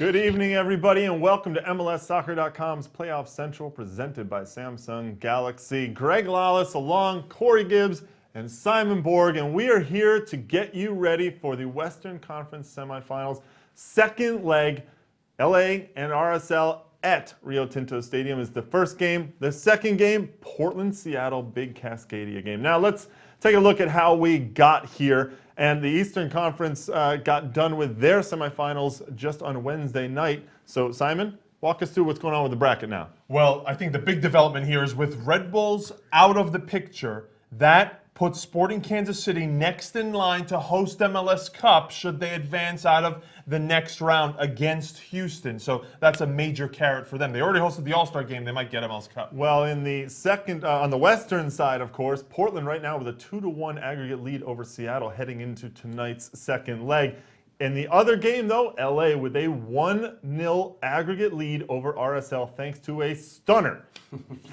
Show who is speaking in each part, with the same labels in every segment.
Speaker 1: Good evening, everybody, and welcome to MLSsoccer.com's Playoff Central, presented by Samsung Galaxy. Greg Lawless along, Corey Gibbs, and Simon Borg, and we are here to get you ready for the Western Conference semifinals. Second leg, LA and RSL at Rio Tinto Stadium is the first game. The second game, Portland-Seattle, big Cascadia game. Now let's take a look at how we got here. And the Eastern Conference got done with their semifinals just on Wednesday night. So, Simon, walk us through what's going on with the bracket now.
Speaker 2: Well, I think the big development here is with Red Bulls out of the picture, that puts Sporting Kansas City next in line to host MLS Cup should they advance out of the next round against Houston. So that's a major carrot for them. They already hosted the All-Star game. They might get MLS Cup.
Speaker 1: Well, in the second, on the western side, of course, Portland right now with a 2-1 aggregate lead over Seattle heading into tonight's second leg. In the other game, though, LA with a 1-0 aggregate lead over RSL thanks to a stunner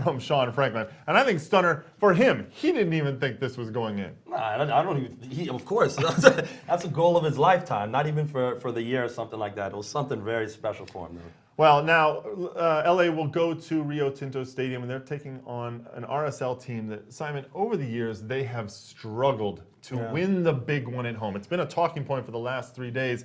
Speaker 1: from Sean Franklin. And I think stunner for him. He didn't even think this was going in.
Speaker 3: Nah, I don't even. Of course, that's a goal of his lifetime. Not even for the year or something like that. It was something very special for him, though.
Speaker 1: Well, now LA will go to Rio Tinto Stadium, and they're taking on an RSL team that, Simon, over the years, they have struggled to win the big one at home. It's been a talking point for the last 3 days.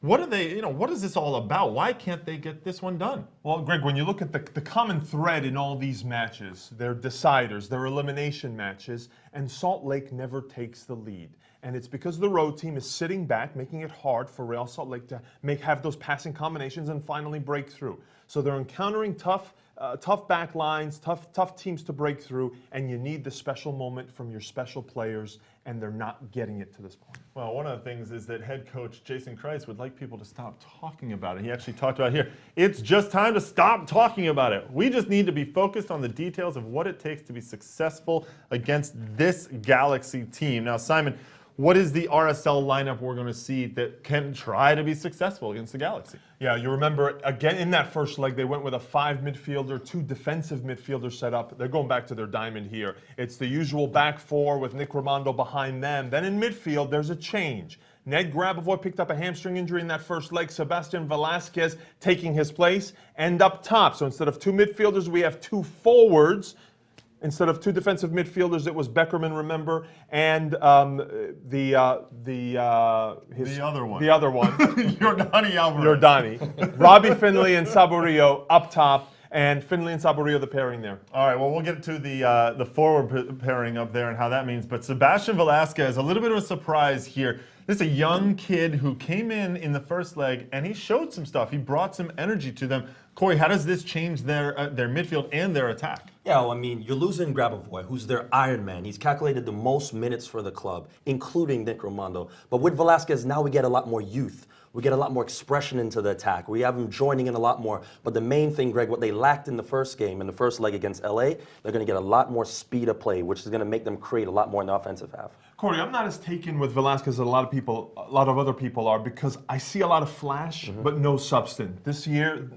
Speaker 1: What are they, what is this all about? Why can't they get this one done?
Speaker 2: Well, Greg, when you look at the common thread in all these matches, they're deciders, they're elimination matches, and Salt Lake never takes the lead. And it's because the road team is sitting back, making it hard for Real Salt Lake to have those passing combinations and finally break through. So they're encountering tough back lines, tough teams to break through, and you need the special moment from your special players, and they're not getting it to this point.
Speaker 1: Well, one of the things is that head coach Jason Kreis would like people to stop talking about it. He actually talked about it here. It's just time to stop talking about it. We just need to be focused on the details of what it takes to be successful against this Galaxy team. Now, Simon, what is the RSL lineup we're going to see that can try to be successful against the Galaxy?
Speaker 2: Yeah, you remember, again, in that first leg, they went with a 5 midfielder, 2 defensive midfielders set up. They're going back to their diamond here. It's the usual back 4 with Nick Rimando behind them. Then in midfield, there's a change. Ned Grabovoy picked up a hamstring injury in that first leg. Sebastian Velasquez taking his place. And up top, so instead of 2 midfielders, we have 2 forwards. Instead of 2 defensive midfielders, it was Beckerman, remember, and the other one.
Speaker 1: Yordani Alvarez.
Speaker 2: Yordani. Robbie Finley and Saborio up top, and Finley and Saborio the pairing there.
Speaker 1: All right, well, we'll get to the forward pairing up there and how that means. But Sebastian Velasquez, a little bit of a surprise here. This is a young kid who came in the first leg, and he showed some stuff. He brought some energy to them. Corey, how does this change their midfield and their attack?
Speaker 3: Yeah, well, I mean, you're losing Grabovoy, who's their Iron Man. He's calculated the most minutes for the club, including Nick Rimando. But with Velasquez, now we get a lot more youth. We get a lot more expression into the attack. We have him joining in a lot more. But the main thing, Greg, what they lacked in the first game, in the first leg against LA, they're going to get a lot more speed of play, which is going to make them create a lot more in the offensive half.
Speaker 2: Corey, I'm not as taken with Velasquez as a lot of other people are, because I see a lot of flash, but no substance. This year,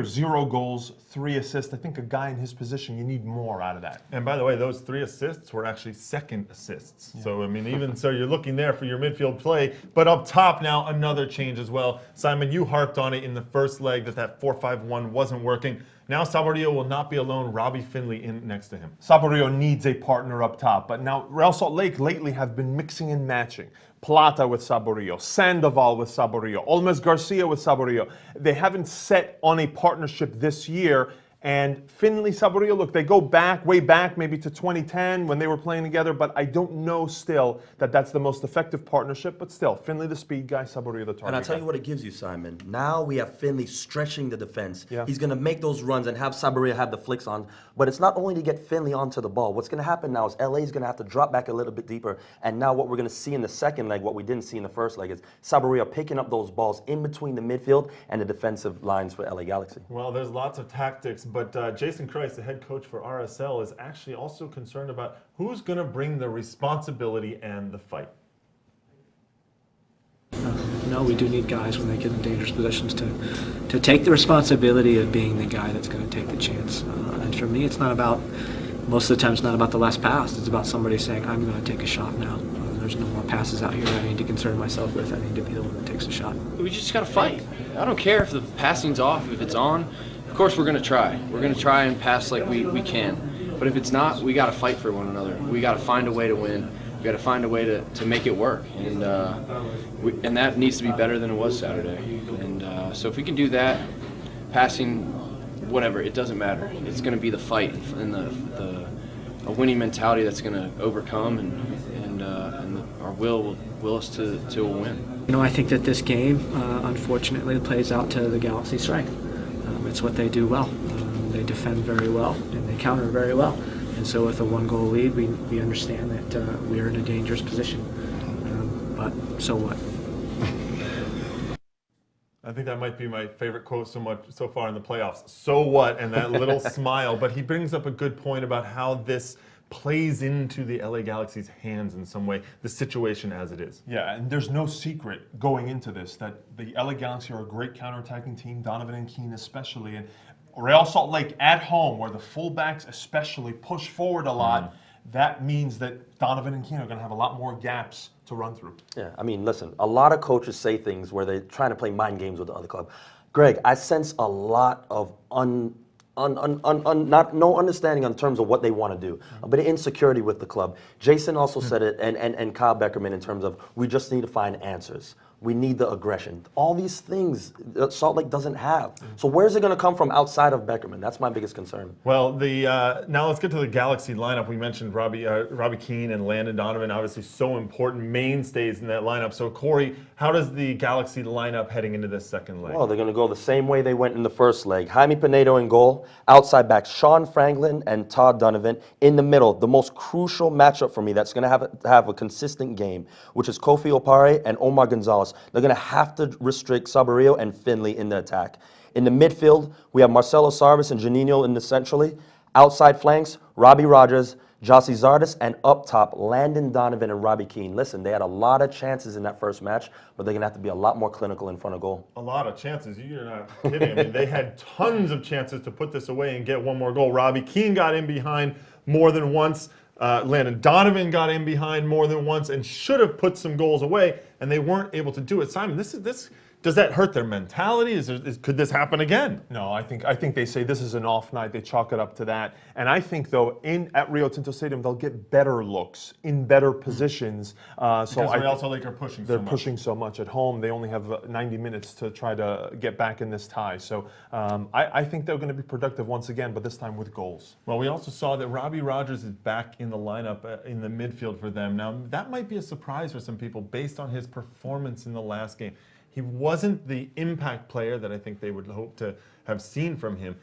Speaker 2: 0 goals, 3 assists. I think a guy in his position, you need more out of that.
Speaker 1: And by the way, those 3 assists were actually second assists. Yeah. So, I mean, even so, you're looking there for your midfield play. But up top now, another change as well. Simon, you harped on it in the first leg that 4-5-1 wasn't working. Now Saborio will not be alone. Robbie Finley in next to him.
Speaker 2: Saborio needs a partner up top. But now Real Salt Lake lately have been mixing and matching. Plata with Saborio, Sandoval with Saborio, Olmes Garcia with Saborio. They haven't set on a partnership this year. And Finley, Saborio, look, they go way back, maybe to 2010 when they were playing together, but I don't know still that that's the most effective partnership. But still, Finley the speed guy, Saborio the target
Speaker 3: And I'll tell
Speaker 2: guy.
Speaker 3: you what it gives you, Simon. Now we have Finley stretching the defense.
Speaker 2: Yeah.
Speaker 3: He's going to make those runs and have Saborio have the flicks on. But it's not only to get Finley onto the ball. What's going to happen now is LA is going to have to drop back a little bit deeper. And now what we're going to see in the second leg, what we didn't see in the first leg, is Saborio picking up those balls in between the midfield and the defensive lines for LA Galaxy.
Speaker 1: Well, there's lots of tactics, but Jason Kreis, the head coach for RSL, is actually also concerned about who's going to bring the responsibility and the fight.
Speaker 4: No, we do need guys when they get in dangerous positions to take the responsibility of being the guy that's going to take the chance. And for me, it's not about, most of the time, it's not about the last pass. It's about somebody saying, I'm going to take a shot now. There's no more passes out here that I need to concern myself with. I need to be the one that takes a shot.
Speaker 5: We just got to fight. I don't care if the passing's off, if it's on. Of course, we're going to try. We're going to try and pass like we can. But if it's not, we got to fight for one another. We got to find a way to win. We got to find a way to make it work. And that needs to be better than it was Saturday. And so if we can do that, passing, whatever, it doesn't matter. It's going to be the fight and a winning mentality that's going to overcome, and our will us to a win.
Speaker 4: You know, I think that this game, unfortunately, plays out to the Galaxy's strength. It's what they do well. They defend very well, and they counter very well. And so with a one-goal lead, we understand that we're in a dangerous position. But so what?
Speaker 1: I think that might be my favorite quote so far in the playoffs. So what? And that little smile. But he brings up a good point about how this plays into the LA Galaxy's hands in some way, the situation as it is.
Speaker 2: Yeah, and there's no secret going into this that the LA Galaxy are a great counterattacking team, Donovan and Keane especially, and Real Salt Lake at home, where the fullbacks especially push forward a lot. That means that Donovan and Keane are going to have a lot more gaps to run through.
Speaker 3: Yeah, I mean, listen, a lot of coaches say things where they're trying to play mind games with the other club. Greg, I sense a lot of no understanding in terms of what they want to do, but insecurity with the club. Jason also said it, and Kyle Beckerman, in terms of we just need to find answers. We need the aggression. All these things that Salt Lake doesn't have. So where's it going to come from outside of Beckerman? That's my biggest concern.
Speaker 1: Well, now let's get to the Galaxy lineup. We mentioned Robbie Keane and Landon Donovan, obviously so important mainstays in that lineup. So Corey, how does the Galaxy lineup heading into this second leg?
Speaker 3: Well, they're going to go the same way they went in the first leg. Jaime Pinedo in goal, outside backs Sean Franklin and Todd Donovan. In the middle, the most crucial matchup for me that's going to have a consistent game, which is Kofi Opare and Omar Gonzalez. They're going to have to restrict Sabarillo and Finley in the attack. In the midfield, we have Marcelo Sarvis and Janino in the centrally. Outside flanks, Robbie Rogers, Jossie Zardes, and up top, Landon Donovan and Robbie Keane. Listen, they had a lot of chances in that first match, but they're going to have to be a lot more clinical in front of goal.
Speaker 1: A lot of chances. You're not kidding. I mean, they had tons of chances to put this away and get one more goal. Robbie Keane got in behind more than once. Landon Donovan got in behind more than once and should have put some goals away, and they weren't able to do it. Simon, does that hurt their mentality? Could this happen again?
Speaker 2: No, I think they say this is an off night. They chalk it up to that. And I think, though, at Rio Tinto Stadium, they'll get better looks in better positions.
Speaker 1: Because Real Salt Lake are pushing so much.
Speaker 2: They're pushing so much. At home, they only have 90 minutes to try to get back in this tie. So I think they're going to be productive once again, but this time with goals.
Speaker 1: Well, we also saw that Robbie Rogers is back in the lineup in the midfield for them. Now, that might be a surprise for some people based on his performance in the last game. He wasn't the impact player that I think they would hope to have seen from him.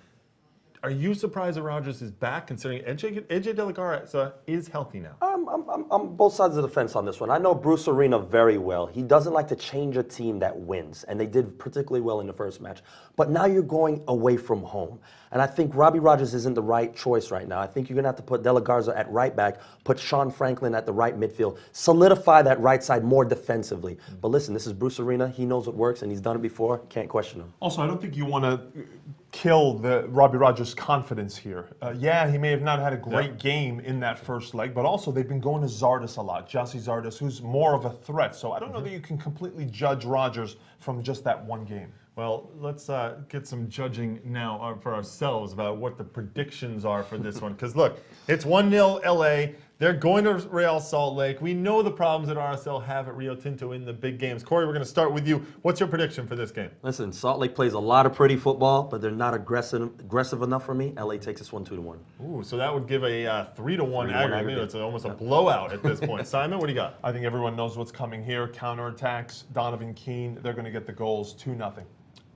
Speaker 1: Are you surprised that Rogers is back, considering AJ De La Garza is healthy now?
Speaker 3: I'm both sides of the fence on this one. I know Bruce Arena very well. He doesn't like to change a team that wins, and they did particularly well in the first match. But now you're going away from home. And I think Robbie Rogers isn't the right choice right now. I think you're going to have to put De La Garza at right back, put Sean Franklin at the right midfield, solidify that right side more defensively. But listen, this is Bruce Arena. He knows what works, and he's done it before. Can't question him.
Speaker 2: Also, I don't think you want to kill the Robbie Rogers' confidence here. Yeah, he may have not had a great game in that first leg, but also they've been going to Zardes a lot, Jossie Zardes, who's more of a threat. So I don't know that you can completely judge Rogers from just that one game.
Speaker 1: Well, let's get some judging now for ourselves about what the predictions are for this one. Because look, it's 1-0 LA. They're going to Real Salt Lake. We know the problems that RSL have at Rio Tinto in the big games. Corey, we're going to start with you. What's your prediction for this game?
Speaker 3: Listen, Salt Lake plays a lot of pretty football, but they're not aggressive enough for me. LA takes this one 2-1.
Speaker 1: Ooh, so that would give a 3-1 aggregate. It's almost a blowout at this point. Simon, what do you got?
Speaker 2: I think everyone knows what's coming here. Counterattacks, Donovan Keane, they're going to get the goals, 2-0.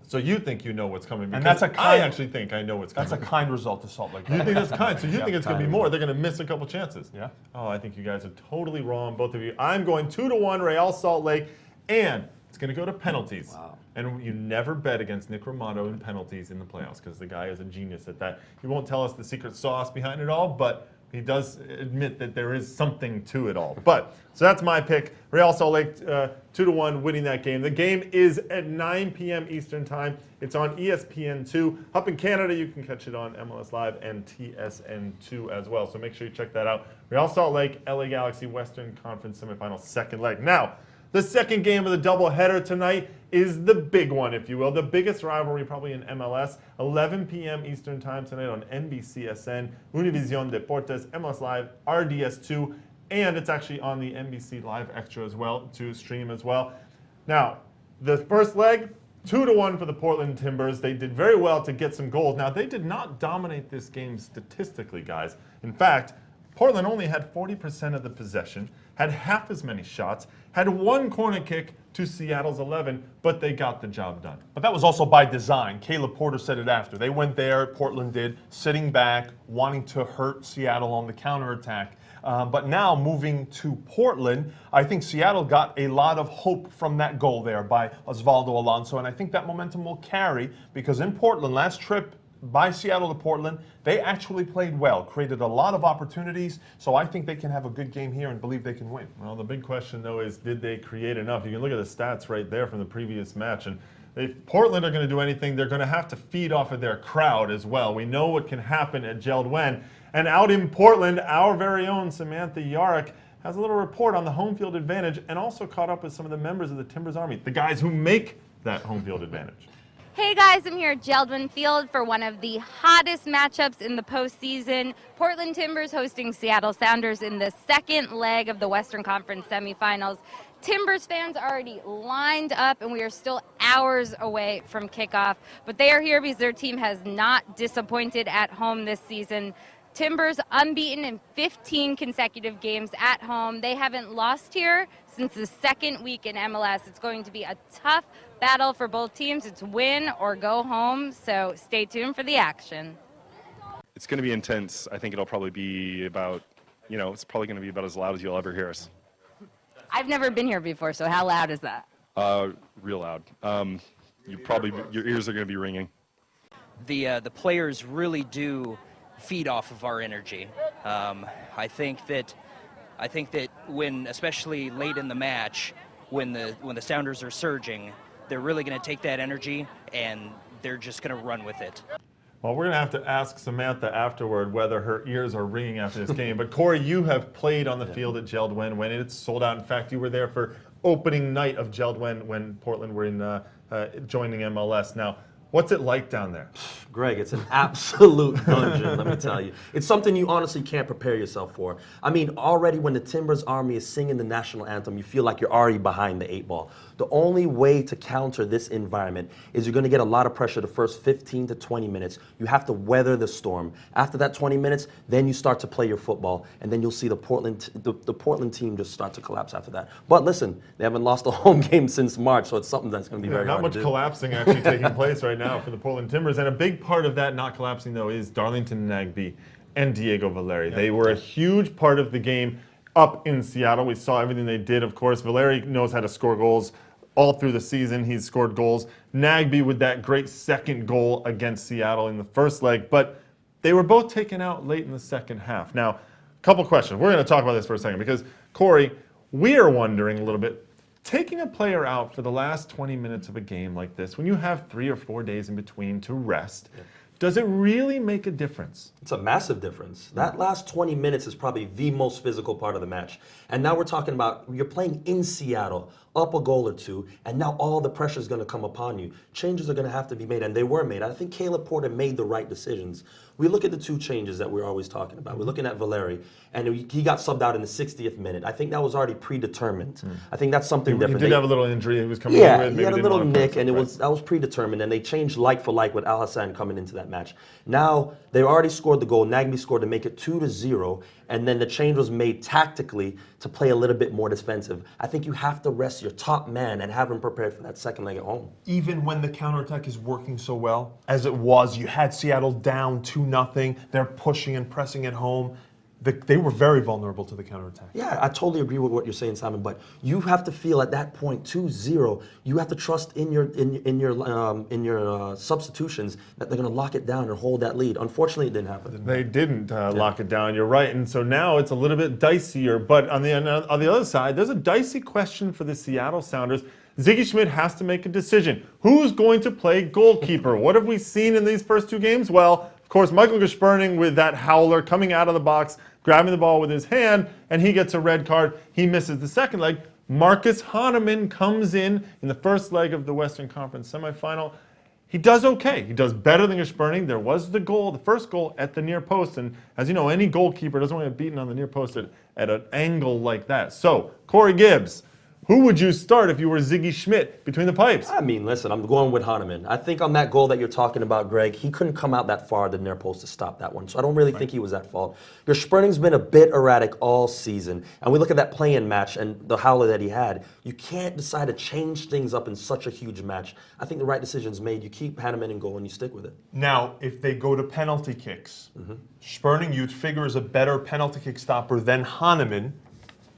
Speaker 1: So you think you know what's coming?
Speaker 2: And that's a kind,
Speaker 1: I actually think I know what's coming.
Speaker 2: That's a kind result to Salt Lake.
Speaker 1: You think that's kind? So you think it's going to be more? They're going to miss a couple chances.
Speaker 2: Yeah.
Speaker 1: Oh, I think you guys are totally wrong, both of you. I'm going 2-1 Real Salt Lake, and it's going to go to penalties.
Speaker 3: Wow.
Speaker 1: And you never bet against Nick Romano in penalties in the playoffs because the guy is a genius at that. He won't tell us the secret sauce behind it all, but he does admit that there is something to it all. But so that's my pick. Real Salt Lake 2-1 winning that game. The game is at 9 p.m. Eastern Time. It's on ESPN2. Up in Canada, you can catch it on MLS Live and TSN2 as well. So make sure you check that out. Real Salt Lake, LA Galaxy, Western Conference semifinal, second leg. Now, the second game of the doubleheader tonight is the big one, if you will, the biggest rivalry probably in MLS. 11 p.m. Eastern Time tonight on NBCSN, Univision Deportes, MLS Live, RDS2, and it's actually on the NBC Live Extra as well to stream as well. Now, the first leg, 2-1 for the Portland Timbers. They did very well to get some goals. Now, they did not dominate this game statistically, guys. In fact, Portland only had 40% of the possession, had half as many shots, had one corner kick to Seattle's 11, but they got the job done.
Speaker 2: But that was also by design. Caleb Porter said it after. They went there, Portland did, sitting back, wanting to hurt Seattle on the counterattack. But now moving to Portland, I think Seattle got a lot of hope from that goal there by Osvaldo Alonso, and I think that momentum will carry because in Portland, last trip by Seattle to Portland, they actually played well, created a lot of opportunities, so I think they can have a good game here and believe they can win.
Speaker 1: Well, the big question, though, is did they create enough? You can look at the stats right there from the previous match, and if Portland are going to do anything, they're going to have to feed off of their crowd as well. We know what can happen at Jeld-Wen. And out in Portland, our very own Samantha Yarrick has a little report on the home field advantage and also caught up with some of the members of the Timbers Army, the guys who make that home field advantage.
Speaker 6: Hey guys, I'm here at Jeld-Wen Field for one of the hottest matchups in the postseason. Portland Timbers hosting Seattle Sounders in the second leg of the Western Conference semifinals. Timbers fans are already lined up and we are still hours away from kickoff, but they are here because their team has not disappointed at home this season. Timbers unbeaten in 15 consecutive games at home. They haven't lost here since the second week in MLS. It's going to be a tough battle for both teams. It's win or go home, so stay tuned for the action.
Speaker 7: It's going to be intense. I think it'll probably be about, it's probably going to be about as loud as you'll ever hear us.
Speaker 6: I've never been here before, so how loud is that?
Speaker 7: Real loud. Your ears are going to be ringing.
Speaker 8: The players really do feed off of our energy. I think that when, especially late in the match, when the Sounders are surging, they're really going to take that energy and they're just going to run with it.
Speaker 1: Well, we're going to have to ask Samantha afterward whether her ears are ringing after this game. But Corey, you have played on the field at Jeld-Wen when it's sold out. In fact, you were there for opening night of Jeld-Wen when Portland were in joining MLS. Now, what's it like down there?
Speaker 3: Greg, it's an absolute dungeon, let me tell you. It's something you honestly can't prepare yourself for. I mean, already when the Timbers Army is singing the national anthem, you feel like you're already behind the 8 ball. The only way to counter this environment is you're going to get a lot of pressure the first 15 to 20 minutes. You have to weather the storm. After that 20 minutes, then you start to play your football, and then you'll see the Portland team just start to collapse after that. But listen, they haven't lost a home game since March, so it's something that's going to be very hard to do.
Speaker 1: Not much collapsing actually taking place right now for the Portland Timbers, and a big part of that not collapsing, though, is Darlington Nagbe and Diego Valeri. They were a huge part of the game up in Seattle. We saw everything they did, of course. Valeri knows how to score goals all through the season. He's scored goals. Nagbe with that great second goal against Seattle in the first leg, but they were both taken out late in the second half. Now, a couple questions. We're going to talk about this for a second because, Corey, we are wondering a little bit, taking a player out for the last 20 minutes of a game like this, when you have 3 or 4 days in between to rest, does it really make a difference?
Speaker 3: It's a massive difference. That last 20 minutes is probably the most physical part of the match. And now we're talking about you're playing in Seattle, up a goal or two, and now all the pressure is going to come upon you. Changes are going to have to be made, and they were made. I think Caleb Porter made the right decisions. We look at the 2 changes that we're always talking about. We're looking at Valeri, and he got subbed out in the 60th minute. I think that was already predetermined. I think that's something different.
Speaker 1: He did have a little injury he was coming in with.
Speaker 3: He had a little nick, and that was predetermined, and they changed like for like with Al Hassan coming into that match. Now, they already scored the goal. Nagbe scored to make it 2-0, and then the change was made tactically to play a little bit more defensive. I think you have to rest your top man and have him prepared for that second leg at home.
Speaker 2: Even when the counterattack is working so well, as it was, you had Seattle down 2-0. They're pushing and pressing at home. They were very vulnerable to the counterattack.
Speaker 3: Yeah, I totally agree with what you're saying, Simon. But you have to feel at that point 2-0. You have to trust in your substitutions that they're going to lock it down and hold that lead. Unfortunately, it didn't happen.
Speaker 1: They didn't lock it down. You're right, and so now it's a little bit dicier. But on the other side, there's a dicey question for the Seattle Sounders. Ziggy Schmidt has to make a decision. Who's going to play goalkeeper? What have we seen in these first 2 games? Well, of course, Michael Gesperning with that howler coming out of the box, grabbing the ball with his hand, and he gets a red card. He misses the second leg. Marcus Hahnemann comes in the first leg of the Western Conference semifinal. He does okay. He does better than Geschperning. There was the goal, the first goal at the near post. And as you know, any goalkeeper doesn't want to get beaten on the near post at an angle like that. So, Corey Gibbs, who would you start if you were Ziggy Schmidt between the pipes?
Speaker 3: I mean, listen, I'm going with Hahnemann. I think on that goal that you're talking about, Greg, he couldn't come out that far at the near post to stop that one. So I don't really think he was at fault. Geschperning's been a bit erratic all season. And we look at that play-in match and the howler that he had. You can't decide to change things up in such a huge match. I think the right decision's made. You keep Hahnemann in goal and you stick with it.
Speaker 2: Now, if they go to penalty kicks, Sperning you'd figure is a better penalty kick stopper than Hahnemann.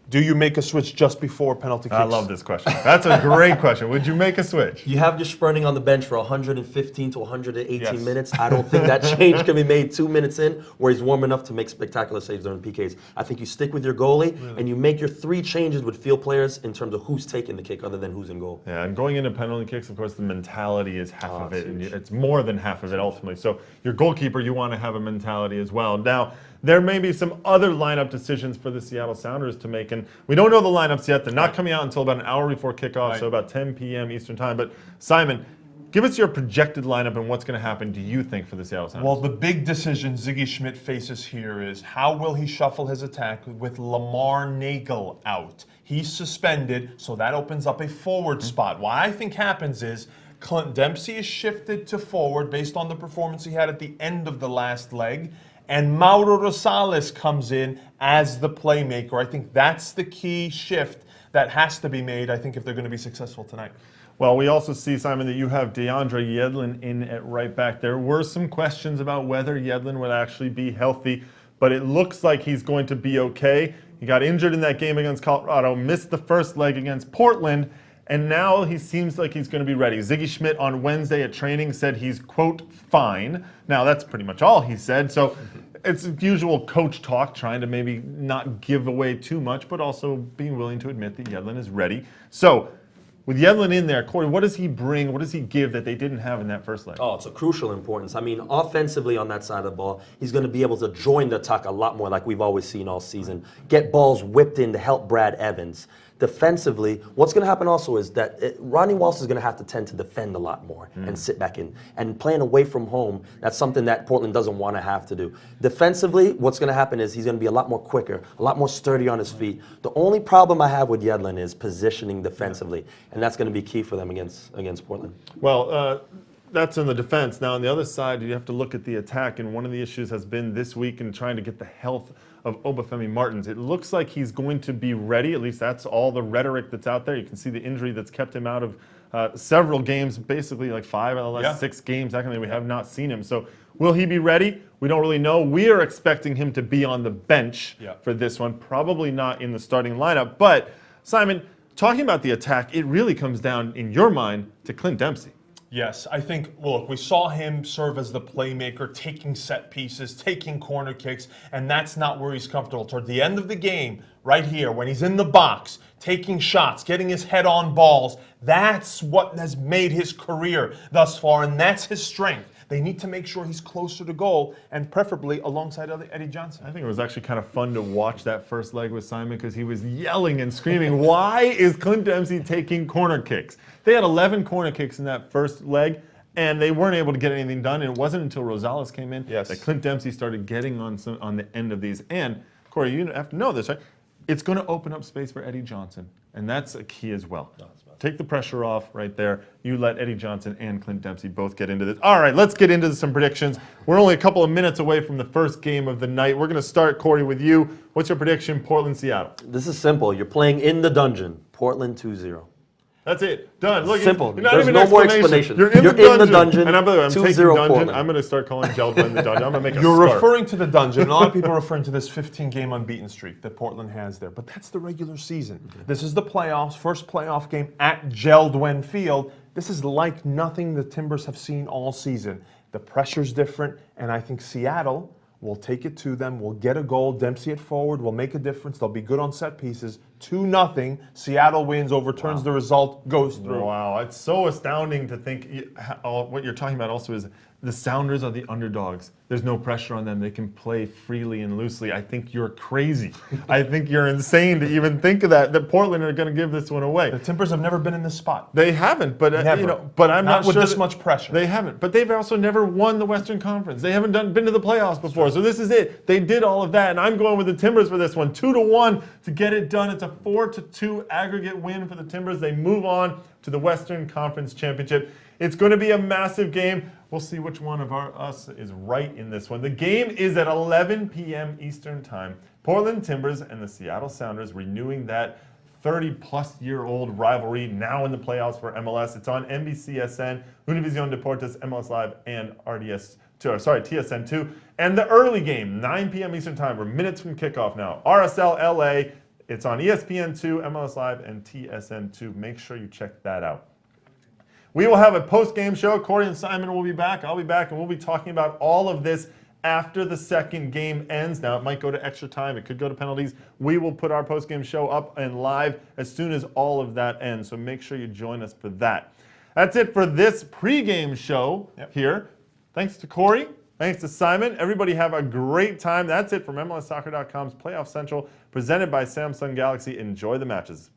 Speaker 2: Do you make a switch just before penalty kicks?
Speaker 1: I love this question. That's a great question. Would you make a switch?
Speaker 3: You have Geschperning on the bench for 115 to 118
Speaker 2: Yes.
Speaker 3: minutes. I don't think that change can be made 2 minutes in where he's warm enough to make spectacular saves during PKs. I think you stick with your goalie and you make your 3 changes with field players in terms of who's taking the kick other than who's in goal.
Speaker 1: Yeah, and going into penalty kicks, of course, the mentality is half of it.
Speaker 3: it's
Speaker 1: And
Speaker 3: huge.
Speaker 1: it's more than half of it, ultimately. So your goalkeeper, you want to have a mentality as well. Now, there may be some other lineup decisions for the Seattle Sounders to make, and we don't know the lineups yet. They're not coming out until about an hour before kickoff, so about 10 p.m. Eastern time. But Simon, give us your projected lineup and what's going to happen, do you think, for the Seattle Sounders?
Speaker 2: Well, the big decision Ziggy Schmidt faces here is how will he shuffle his attack with Lamar Nagel out? He's suspended, so that opens up a forward spot. What I think happens is Clint Dempsey is shifted to forward based on the performance he had at the end of the last leg. And Mauro Rosales comes in as the playmaker. I think that's the key shift that has to be made, I think, if they're going to be successful tonight.
Speaker 1: Well, we also see, Simon, that you have DeAndre Yedlin in at right back. There were some questions about whether Yedlin would actually be healthy, but it looks like he's going to be okay. He got injured in that game against Colorado, missed the first leg against Portland, and now he seems like he's going to be ready. Ziggy Schmidt on Wednesday at training said he's, quote, fine. Now, that's pretty much all he said. So it's usual coach talk, trying to maybe not give away too much, but also being willing to admit that Yedlin is ready. So with Yedlin in there, Corey, what does he bring? What does he give that they didn't have in that first leg?
Speaker 3: Oh, it's a crucial importance. I mean, offensively on that side of the ball, he's going to be able to join the attack a lot more like we've always seen all season. Get balls whipped in to help Brad Evans. Defensively, what's going to happen also is that Ronnie Walsh is going to have to tend to defend a lot more and sit back in. And playing away from home, that's something that Portland doesn't want to have to do. Defensively, what's going to happen is he's going to be a lot more quicker, a lot more sturdy on his feet. The only problem I have with Yedlin is positioning defensively, and that's going to be key for them against Portland.
Speaker 1: Well, that's in the defense. Now, on the other side, you have to look at the attack, and one of the issues has been this week in trying to get the health of Obafemi Martins. It looks like he's going to be ready. At least that's all the rhetoric that's out there. You can see the injury that's kept him out of several games, basically like 5 out of the last 6 games. Actually, we have not seen him. So will he be ready? We don't really know. We are expecting him to be on the bench for this one, probably not in the starting lineup. But, Simon, talking about the attack, it really comes down, in your mind, to Clint Dempsey.
Speaker 2: Yes, I think, look, we saw him serve as the playmaker, taking set pieces, taking corner kicks, and that's not where he's comfortable. Toward the end of the game, right here, when he's in the box, taking shots, getting his head on balls, that's what has made his career thus far, and that's his strength. They need to make sure he's closer to goal, and preferably alongside Eddie Johnson.
Speaker 1: I think it was actually kind of fun to watch that first leg with Simon because he was yelling and screaming, why is Clint Dempsey taking corner kicks? They had 11 corner kicks in that first leg, and they weren't able to get anything done. And it wasn't until Rosales came in that Clint Dempsey started getting on the end of these. And, Corey, you have to know this, right? It's going to open up space for Eddie Johnson, and that's a key as well. Take the pressure off right there. You let Eddie Johnson and Clint Dempsey both get into this. All right, let's get into some predictions. We're only a couple of minutes away from the first game of the night. We're going to start, Corey, with you. What's your prediction, Portland-Seattle?
Speaker 3: This is simple. You're playing in the dungeon. Portland 2-0.
Speaker 1: That's it. Done. Look,
Speaker 3: simple.
Speaker 1: You're not
Speaker 3: There's
Speaker 1: even
Speaker 3: no more explanation.
Speaker 1: You're in the dungeon. And by the way, I'm taking
Speaker 3: 2-0
Speaker 1: dungeon.
Speaker 3: Portland.
Speaker 1: I'm going to start calling Jeldwin the dungeon. I'm going to make a
Speaker 2: You're
Speaker 1: scarf.
Speaker 2: referring to the dungeon. A lot of people are referring to this 15-game unbeaten streak that Portland has there. But that's the regular season. This is the playoffs, first playoff game at Jeldwin Field. This is like nothing the Timbers have seen all season. The pressure's different, and I think Seattle will take it to them. We'll get a goal. Dempsey at forward will make a difference. They'll be good on set pieces. 2-0. Seattle wins, overturns the result, goes through.
Speaker 1: Wow, it's so astounding to think what you're talking about also is The Sounders are the underdogs. There's no pressure on them. They can play freely and loosely. I think you're crazy. I think you're insane to even think of that Portland are going to give this one away.
Speaker 2: The Timbers have never been in this spot.
Speaker 1: They haven't, but
Speaker 2: Never.
Speaker 1: but I'm not
Speaker 2: with
Speaker 1: sure
Speaker 2: this much pressure.
Speaker 1: They haven't, but they've also never won the Western Conference. They haven't been to the playoffs before, so this is it. They did all of that, and I'm going with the Timbers for this one, 2-1 to get it done. It's a 4-2 aggregate win for the Timbers. They move on to the Western Conference Championship. It's going to be a massive game. We'll see which one of us is right in this one. The game is at 11 p.m. Eastern Time. Portland Timbers and the Seattle Sounders renewing that 30-plus-year-old rivalry now in the playoffs for MLS. It's on NBCSN, Univision Deportes, MLS Live, and TSN2. And the early game, 9 p.m. Eastern Time. We're minutes from kickoff now. RSL LA. It's on ESPN2, MLS Live, and TSN2. Make sure you check that out. We will have a post-game show. Corey and Simon will be back. I'll be back, and we'll be talking about all of this after the second game ends. Now, it might go to extra time. It could go to penalties. We will put our post-game show up and live as soon as all of that ends, so make sure you join us for that. That's it for this pregame show here. Thanks to Corey. Thanks to Simon. Everybody have a great time. That's it from MLSsoccer.com's Playoff Central, presented by Samsung Galaxy. Enjoy the matches.